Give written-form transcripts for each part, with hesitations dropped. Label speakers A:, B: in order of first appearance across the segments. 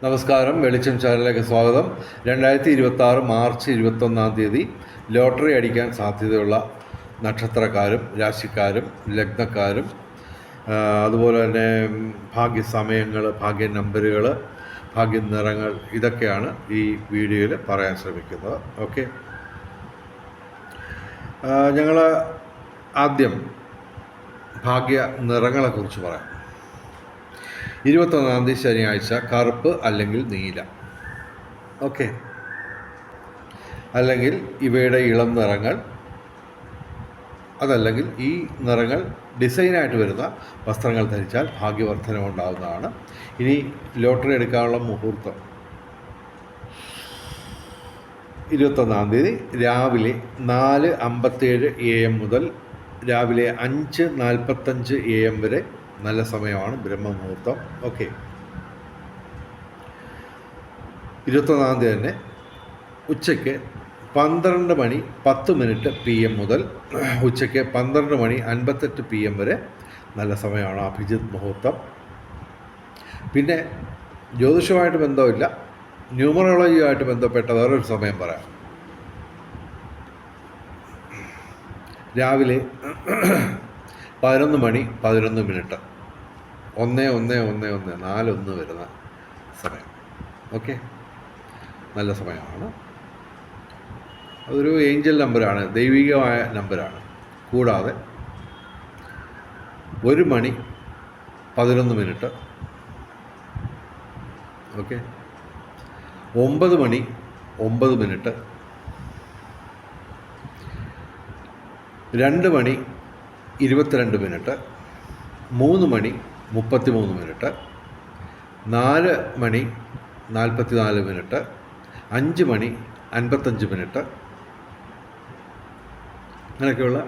A: നമസ്കാരം, വെളിച്ചം ചാനലിലേക്ക് സ്വാഗതം. 2026 മാർച്ച് 21 ലോട്ടറി അടിക്കാൻ സാധ്യതയുള്ള നക്ഷത്രക്കാരും രാശിക്കാരും ലഗ്നക്കാരും അതുപോലെ തന്നെ ഭാഗ്യസമയങ്ങൾ, ഭാഗ്യ നമ്പറുകൾ, ഭാഗ്യ നിറങ്ങൾ, ഇതൊക്കെയാണ് ഈ വീഡിയോയിൽ പറയാൻ ശ്രമിക്കുന്നത്. ഓക്കെ, ഞങ്ങൾ ആദ്യം ഭാഗ്യ നിറങ്ങളെക്കുറിച്ച് പറയാം. 21 ശനിയാഴ്ച കറുപ്പ് അല്ലെങ്കിൽ നീല. ഓക്കെ, അല്ലെങ്കിൽ ഇവയുടെ ഇളം നിറങ്ങൾ, അതല്ലെങ്കിൽ ഈ നിറങ്ങൾ ഡിസൈനായിട്ട് വരുന്ന വസ്ത്രങ്ങൾ ധരിച്ചാൽ ഭാഗ്യവർദ്ധന ഉണ്ടാകുന്നതാണ്. ഇനി ലോട്ടറി എടുക്കാനുള്ള മുഹൂർത്തം 21 രാവിലെ 4:57 AM മുതൽ രാവിലെ 5:45 AM വരെ നല്ല സമയമാണ്, ബ്രഹ്മമുഹൂർത്തം. ഓക്കെ, 21 തന്നെ ഉച്ചയ്ക്ക് 12:10 PM മുതൽ ഉച്ചയ്ക്ക് 12:58 PM വരെ നല്ല സമയമാണ്, അഭിജിത്ത് മുഹൂർത്തം. പിന്നെ ജ്യോതിഷവുമായിട്ട് ബന്ധമില്ല, ന്യൂമറോളജിയുമായിട്ട് ബന്ധപ്പെട്ട വേറൊരു സമയം പറയാം. രാവിലെ 11:11 11:11 4:1 വരുന്ന സമയം. ഓക്കെ, നല്ല സമയമാണ്. അതൊരു ഏഞ്ചൽ നമ്പറാണ്, ദൈവികമായ നമ്പറാണ്. കൂടാതെ 1:11 ഓക്കെ, 9:09 2:22 3:33 4:44 5:55 അങ്ങനെയൊക്കെയുള്ള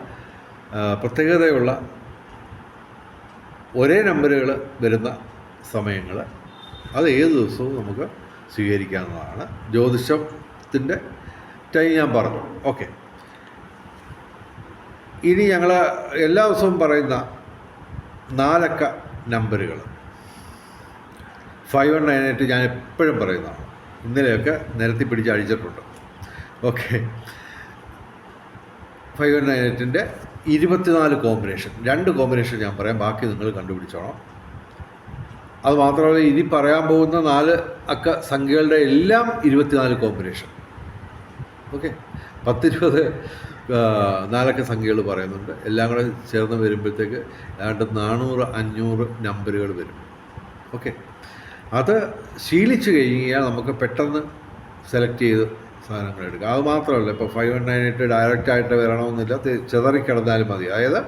A: പ്രത്യേകതയുള്ള ഒരേ നമ്പറുകൾ വരുന്ന സമയങ്ങൾ, അത് ഏത് ദിവസവും നമുക്ക് സ്വീകരിക്കാവുന്നതാണ്. ജ്യോതിഷത്തിൻ്റെ ടൈം ഞാൻ പറഞ്ഞു. ഓക്കെ, ഇനി ഞങ്ങൾ എല്ലാ ദിവസവും പറയുന്ന 4 അക്ക നമ്പറുകൾ 5198 ഞാൻ എപ്പോഴും പറയുന്നതാണ്. ഇന്നലെയൊക്കെ നിരത്തി പിടിച്ച് അഴിച്ചിട്ടുണ്ട്. ഓക്കെ, 5198 24 കോമ്പിനേഷൻ, 2 കോമ്പിനേഷൻ ഞാൻ പറയാം, ബാക്കി നിങ്ങൾ കണ്ടുപിടിച്ചോണം. അത് മാത്രമല്ല, ഇനി പറയാൻ പോകുന്ന 4 അക്ക സംഖ്യകളുടെ എല്ലാം 24 കോമ്പിനേഷൻ. ഓക്കെ, 10-20 4 അക്ക സംഖ്യകൾ പറയുന്നുണ്ട്. എല്ലാം കൂടെ ചേർന്ന് വരുമ്പോഴത്തേക്ക് ഏതാണ്ട് 400-500 നമ്പറുകൾ വരും. ഓക്കെ, അത് ശീലിച്ച് കഴിഞ്ഞാൽ നമുക്ക് പെട്ടെന്ന് സെലക്ട് ചെയ്ത് സാധനങ്ങൾ എടുക്കാം. അത് മാത്രമല്ല, ഇപ്പോൾ 5198 ഡയറക്റ്റായിട്ട് വരണമെന്നില്ല, ചിതറിക്കിടന്നാലും മതി. അതായത്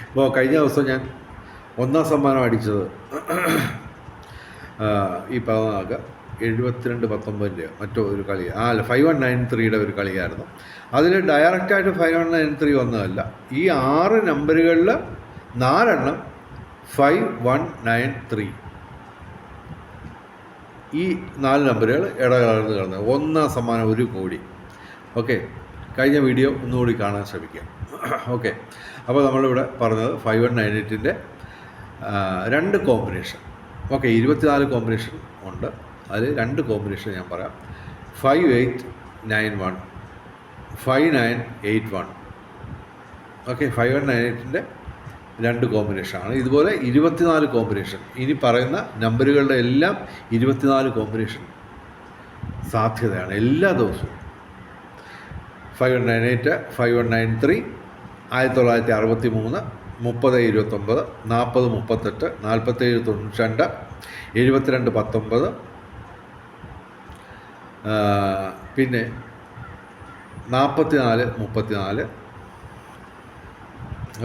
A: ഇപ്പോൾ കഴിഞ്ഞ ദിവസം ഞാൻ 1ാം സമ്മാനം അടിച്ചത് ഈ 72-19 മറ്റോ ഒരു കളി, 5193 ഒരു കളിയായിരുന്നു. അതിൽ ഡയറക്റ്റായിട്ട് 5193 വന്നതല്ല. ഈ 6 നമ്പറുകളിൽ 4 5193, ഈ 4 നമ്പറുകൾ ഇടകലർന്ന് കിടന്നത്. 1ാം സമ്മാനം 1 കോടി. ഓക്കെ, കഴിഞ്ഞ വീഡിയോ ഒന്നുകൂടി കാണാൻ ശ്രമിക്കാം. ഓക്കെ, അപ്പോൾ നമ്മളിവിടെ പറഞ്ഞത് 5198-ൻ്റെ 2 കോമ്പിനേഷൻ. ഓക്കെ, 24 കോമ്പിനേഷൻ ഉണ്ട്. അതിൽ 2 കോമ്പിനേഷൻ ഞാൻ പറയാം. 5891 5981. ഓക്കെ, 5198-ൻ്റെ 2 കോമ്പിനേഷനാണ്. ഇതുപോലെ 24 കോമ്പിനേഷൻ. ഇനി പറയുന്ന നമ്പറുകളുടെ എല്ലാം 24 കോമ്പിനേഷൻ സാധ്യതയാണ് എല്ലാ ദിവസവും. 5198 5193 1963 3029 4038 4792 7219 പിന്നെ 4434.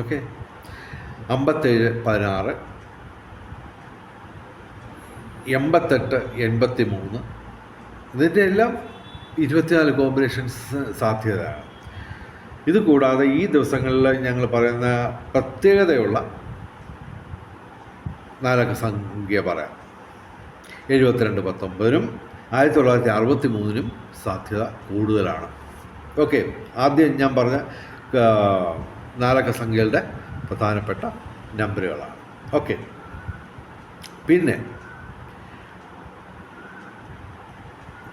A: ഓക്കെ, 5716 8883. ഇതിൻ്റെ എല്ലാം 24 കോമ്പിനേഷൻസ് സാധ്യതയാണ്. ഇത് കൂടാതെ ഈ ദിവസങ്ങളിൽ ഞങ്ങൾ പറയുന്ന പ്രത്യേകതയുള്ള 4 അക്ക സംഖ്യ പറയാം. 7219-നും 1963-നും സാധ്യത കൂടുതലാണ്. ഓക്കെ, ആദ്യം ഞാൻ പറഞ്ഞ 4 അക്ക സംഖ്യകളുടെ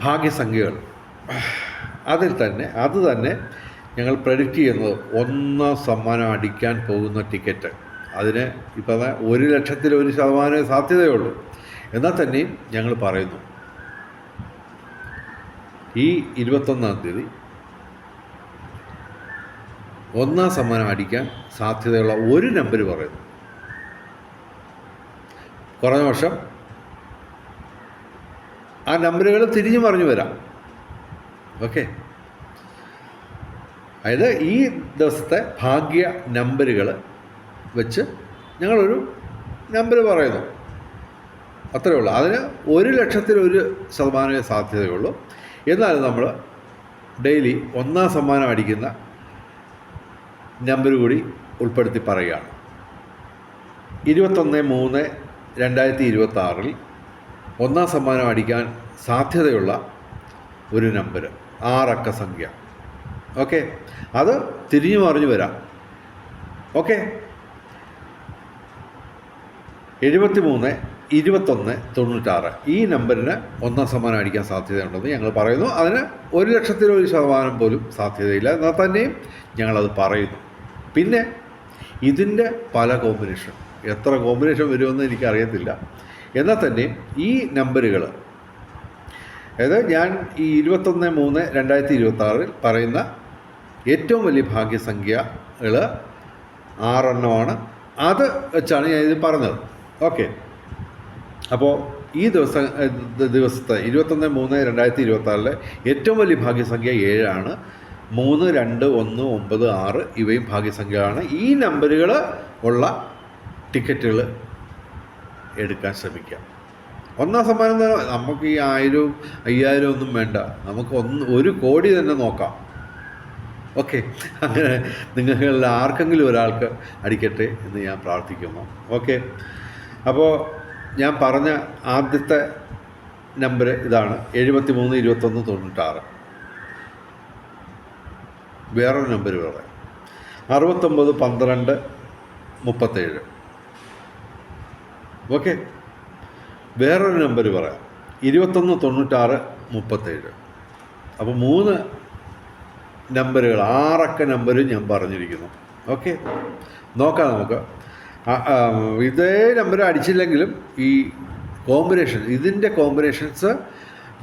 A: ഭാഗ്യസംഖ്യകൾ അതിൽ തന്നെ ഞങ്ങൾ പ്രഡിക്റ്റ് ചെയ്യുന്നത് ഒന്നാം സമ്മാനം അടിക്കാൻ പോകുന്ന ടിക്കറ്റ്. അതിന് ഇപ്പോൾ 1,00,000% സാധ്യതയുള്ളൂ. എന്നാൽ തന്നെയും ഞങ്ങൾ പറയുന്നു, ഈ 21-ാം തീയതി ഒന്നാം സമ്മാനം അടിക്കാൻ സാധ്യതയുള്ള ഒരു നമ്പർ പറയുന്നു. കുറഞ്ഞ വർഷം ആ നമ്പറുകൾ തിരിഞ്ഞു മറിഞ്ഞു വരാം. ഓക്കെ, അതായത് ഈ ദിവസത്തെ ഭാഗ്യ നമ്പറുകൾ വെച്ച് ഞങ്ങളൊരു നമ്പർ പറയുന്നു, അത്രയേ ഉള്ളൂ. അതിന് 1,00,000% സാധ്യതയുള്ളൂ. എന്നാലും നമ്മൾ ഡെയിലി ഒന്നാം സമ്മാനം അടിക്കുന്ന നമ്പർ കൂടി ഉൾപ്പെടുത്തി പറയുകയാണ്. 21/3/2026 ഒന്നാം സമ്മാനം അടിക്കാൻ സാധ്യതയുള്ള ഒരു നമ്പർ, 6 അക്ക സംഖ്യ. ഓക്കെ, അത് തിരിഞ്ഞു മറിഞ്ഞു വരാം. ഓക്കെ, 73-21-96 ഈ നമ്പറിന് ഒന്നാം സമ്മാനം അടിക്കാൻ സാധ്യതയുണ്ടെന്ന് ഞങ്ങൾ പറയുന്നു. അതിന് 1,00,000% പോലും സാധ്യതയില്ല. എന്നാൽ തന്നെയും ഞങ്ങളത് പറയുന്നു. പിന്നെ ഇതിൻ്റെ പല കോമ്പിനേഷൻ, എത്ര കോമ്പിനേഷൻ വരുമെന്ന് എനിക്കറിയത്തില്ല. എന്നാൽ തന്നെയും ഈ നമ്പറുകൾ, അതായത് ഞാൻ ഈ 21/3/2026 പറയുന്ന ഏറ്റവും വലിയ ഭാഗ്യസംഖ്യകൾ 6 എണ്ണമാണ്. അത് വെച്ചാണ് ഞാൻ ഇത് പറഞ്ഞത്. ഓക്കെ, അപ്പോൾ ഈ ദിവസത്തെ 21/3/2026 ഏറ്റവും വലിയ ഭാഗ്യസംഖ്യ 7 ആണ്. 3, 2, 1, 9, 6 ഇവയും ഭാഗ്യസംഖ്യകളാണ്. ഈ നമ്പറുകൾ ഉള്ള ടിക്കറ്റുകൾ എടുക്കാൻ ശ്രമിക്കാം. ഒന്നാം സമ്മാനം നമുക്ക് ഈ 1000, 5000 ഒന്നും വേണ്ട, നമുക്ക് 1 കോടി തന്നെ നോക്കാം. ഓക്കെ, അങ്ങനെ നിങ്ങളിൽ ആർക്കെങ്കിലും ഒരാൾക്ക് അടിക്കട്ടെ എന്ന് ഞാൻ പ്രാർത്ഥിക്കുന്നു. ഓക്കെ, അപ്പോൾ ഞാൻ പറഞ്ഞ ആദ്യത്തെ നമ്പർ ഇതാണ്, 73-21-96. വേറൊരു നമ്പർ പറയാം, 69-12-37. ഓക്കെ, വേറൊരു നമ്പർ പറയാം, 21-96-37. അപ്പോൾ 3 നമ്പറുകൾ, 6 അക്ക നമ്പരും ഞാൻ പറഞ്ഞിരിക്കുന്നു. ഓക്കെ, നോക്കാം നമുക്ക്. ഇതേ നമ്പർ അടിച്ചില്ലെങ്കിലും ഈ കോമ്പിനേഷൻ, ഇതിൻ്റെ കോമ്പിനേഷൻസ്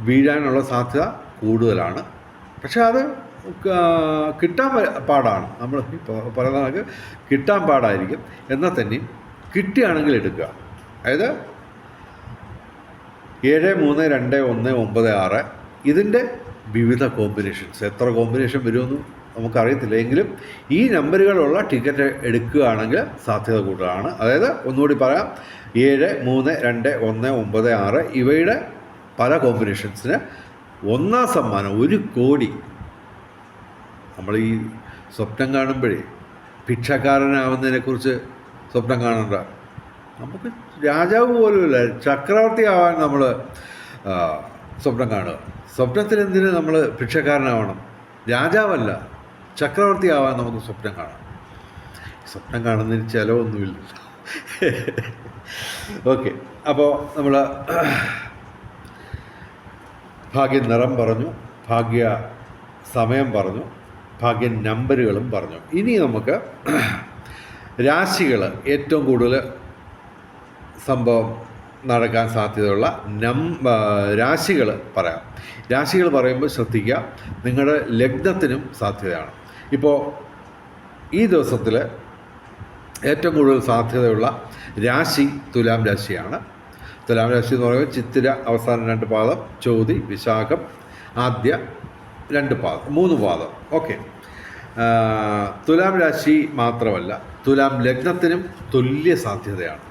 A: വീഴാനുള്ള സാധ്യത കൂടുതലാണ്. പക്ഷെ അത് കിട്ടാൻ പാടാണ്. നമ്മൾ പറയുന്ന കണക്ക് കിട്ടാൻ പാടായിരിക്കും. എന്നാൽ തന്നെയും കിട്ടുകയാണെങ്കിൽ എടുക്കുക. അതായത് 7, 3, 2, 1, 9, 6 ഇതിൻ്റെ വിവിധ കോമ്പിനേഷൻസ്, എത്ര കോമ്പിനേഷൻ വരുമെന്ന് നമുക്കറിയത്തില്ല. എങ്കിലും ഈ നമ്പറുകളുള്ള ടിക്കറ്റ് എടുക്കുകയാണെങ്കിൽ സാധ്യത കൂടുതലാണ്. അതായത് ഒന്നുകൂടി പറയാം, 7, 3, 2, 1, 9, 6 ഇവയുടെ പല കോമ്പിനേഷൻസിന് ഒന്നാം സമ്മാനം 1 കോടി. നമ്മൾ ഈ സ്വപ്നം കാണുമ്പോഴേ ഭിക്ഷക്കാരനാവുന്നതിനെക്കുറിച്ച് സ്വപ്നം കാണണ്ട. നമുക്ക് രാജാവ് പോലുമില്ല, ചക്രവർത്തി ആവാൻ നമ്മൾ സ്വപ്നം കാണുക. സ്വപ്നത്തിൽ എന്തിന് നമ്മൾ ഭിക്ഷക്കാരനാവണം? രാജാവല്ല, ചക്രവർത്തി ആവാൻ നമുക്ക് സ്വപ്നം കാണാം. സ്വപ്നം കാണുന്നതിന് ചിലവൊന്നുമില്ല. ഓക്കെ, അപ്പോൾ നമ്മൾ ഭാഗ്യ നിറം പറഞ്ഞു, ഭാഗ്യ സമയം പറഞ്ഞു, ഭാഗ്യ നമ്പറുകളും പറഞ്ഞു. ഇനി നമുക്ക് രാശികൾ, ഏറ്റവും കൂടുതൽ സംഭവം നടക്കാൻ സാധ്യതയുള്ള രാശികൾ പറയാം. രാശികൾ പറയുമ്പോൾ ശ്രദ്ധിക്കുക, നിങ്ങളുടെ ലഗ്നത്തിനും സാധ്യതയാണ്. ഇപ്പോൾ ഈ ദിവസത്തിൽ ഏറ്റവും കൂടുതൽ സാധ്യതയുള്ള രാശി തുലാം രാശിയാണ്. തുലാം രാശി എന്ന് പറയുമ്പോൾ ചിത്തിര അവസാന 2 പാദം, ചോതി, വിശാഖം ആദ്യ 2 പാദം, 3 പാദം. ഓക്കെ, തുലാം രാശി മാത്രമല്ല, തുലാം ലഗ്നത്തിനും തുല്യ സാധ്യതയാണ്.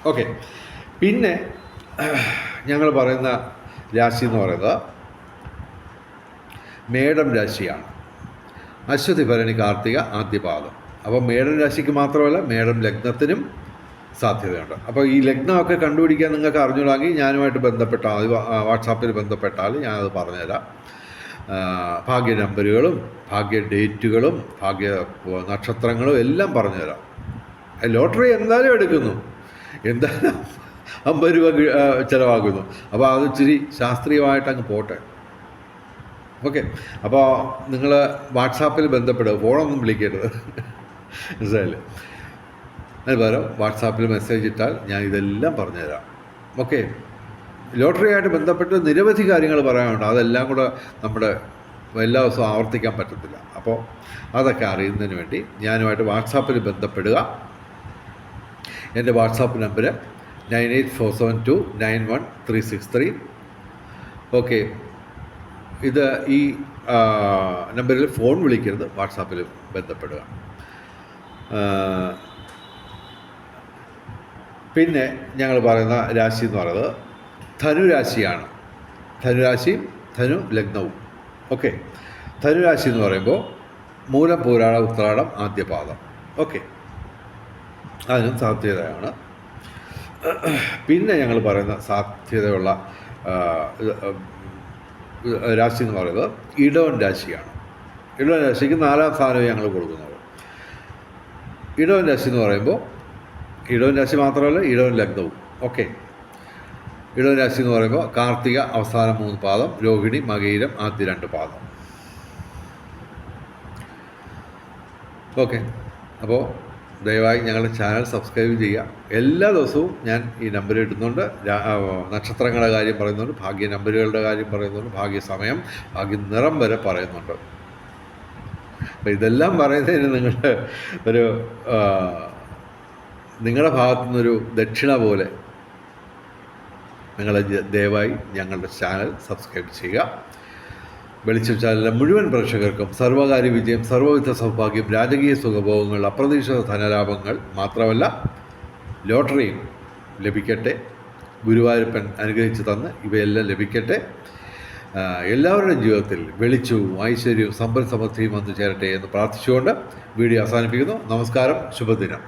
A: ഓക്കെ, പിന്നെ ഞങ്ങൾ പറയുന്ന രാശി എന്ന് പറയുന്നത് മേടം രാശിയാണ്. അശ്വതി, ഭരണി, കാർത്തിക ആദ്യ പാദം. അപ്പോൾ മേടം രാശിക്ക് മാത്രമല്ല, മേടം ലഗ്നത്തിനും സാധ്യതയുണ്ട്. അപ്പോൾ ഈ ലഗ്നമൊക്കെ കണ്ടുപിടിക്കാൻ നിങ്ങൾക്ക് അറിഞ്ഞുകൂടാങ്കിൽ ഞാനുമായിട്ട് ബന്ധപ്പെട്ടാൽ, വാട്സാപ്പിൽ ബന്ധപ്പെട്ടാൽ ഞാനത് പറഞ്ഞുതരാം. ഭാഗ്യ നമ്പറുകളും ഭാഗ്യ ഡേറ്റുകളും ഭാഗ്യ നക്ഷത്രങ്ങളും എല്ലാം പറഞ്ഞുതരാം. ലോട്ടറി എന്തായാലും എടുക്കുന്നു, എന്തായാലും 50 രൂപ ചിലവാക്കുന്നു. അപ്പോൾ അത് ഇച്ചിരി ശാസ്ത്രീയമായിട്ട് അങ്ങ് പോട്ടെ. ഓക്കെ, അപ്പോൾ നിങ്ങൾ വാട്സാപ്പിൽ ബന്ധപ്പെടുക, ഫോണൊന്നും വിളിക്കരുത്, മനസ്സിലായില്ലേ? അതിന് പകരം വാട്സാപ്പിൽ മെസ്സേജ് ഇട്ടാൽ ഞാൻ ഇതെല്ലാം പറഞ്ഞുതരാം. ഓക്കെ, ലോട്ടറിയായിട്ട് ബന്ധപ്പെട്ട് നിരവധി കാര്യങ്ങൾ പറയാനുണ്ട്. അതെല്ലാം കൂടെ നമ്മുടെ എല്ലാ ദിവസവും ആവർത്തിക്കാൻ പറ്റത്തില്ല. അപ്പോൾ അതൊക്കെ അറിയുന്നതിന് വേണ്ടി ഞാനുമായിട്ട് വാട്സാപ്പിൽ ബന്ധപ്പെടുക. എൻ്റെ വാട്സാപ്പ് നമ്പർ 9847291363. ഓക്കെ, ഇത് ഈ നമ്പറിൽ ഫോൺ വിളിക്കരുത്, വാട്സാപ്പിൽ ബന്ധപ്പെടുക. പിന്നെ ഞങ്ങൾ പറയുന്ന രാശി എന്ന് പറയുന്നത് ധനുരാശിയാണ്. ധനുരാശിയും ധനു ലഗ്നവും. ഓക്കെ, ധനുരാശി എന്ന് പറയുമ്പോൾ മൂലം, പൂരാട, ഉത്രാടം, ആദ്യപാദം. ഓക്കെ, അതിനും സാധ്യതയാണ്. പിന്നെ ഞങ്ങൾ പറയുന്ന സാധ്യതയുള്ള രാശി എന്ന് പറയുന്നത് ഇടവൻ രാശിയാണ്. ഇടവൻ രാശിക്ക് 4ാം സ്ഥാനമേ ഞങ്ങൾ കൊടുക്കുന്നത്. ഇടവൻ രാശി എന്ന് പറയുമ്പോൾ ഇടവൻ രാശി മാത്രമല്ല, ഇടവൻ ലഗ്നവും. ഓക്കെ, ഇടവൻ രാശി എന്ന് പറയുമ്പോൾ കാർത്തിക അവസാനം 3 പാദം, രോഹിണി, മകയിരം ആദ്യ 2 പാദം. ഓക്കെ, അപ്പോൾ ദയവായി ഞങ്ങളുടെ ചാനൽ സബ്സ്ക്രൈബ് ചെയ്യുക. എല്ലാ ദിവസവും ഞാൻ ഈ നമ്പർ ഇടുന്നുണ്ട്. നക്ഷത്രങ്ങളുടെ കാര്യം പറയുന്നുണ്ട്, ഭാഗ്യ നമ്പറുകളുടെ കാര്യം പറയുന്നുണ്ട്, ഭാഗ്യ സമയം, ഭാഗ്യ നിറം വരെ പറയുന്നുണ്ട്. അപ്പോൾ ഇതെല്ലാം പറയുന്നതിന് നിങ്ങൾ ഒരു നിങ്ങളുടെ ഭാഗത്തു നിന്നൊരു ദക്ഷിണ പോലെ നിങ്ങൾ ദയവായി ഞങ്ങളുടെ ചാനൽ സബ്സ്ക്രൈബ് ചെയ്യുക. വെളിച്ചം ചാനലിലെ മുഴുവൻ പ്രേക്ഷകർക്കും സർവകാര്യ വിജയം, സർവ്വവിധ സൗഭാഗ്യം, രാജകീയ സുഖഭോഗങ്ങൾ, അപ്രതീക്ഷിത ധനലാഭങ്ങൾ മാത്രമല്ല ലോട്ടറിയും ലഭിക്കട്ടെ. ഗുരുവായൂരപ്പൻ അനുഗ്രഹിച്ച് തന്ന് ഇവയെല്ലാം ലഭിക്കട്ടെ. എല്ലാവരുടെയും ജീവിതത്തിൽ വെളിച്ചവും ഐശ്വര്യവും സമ്പൽ സമൃദ്ധിയും വന്നു ചേരട്ടെ എന്ന് പ്രാർത്ഥിച്ചുകൊണ്ട് വീഡിയോ അവസാനിപ്പിക്കുന്നു. നമസ്കാരം, ശുഭദിനം.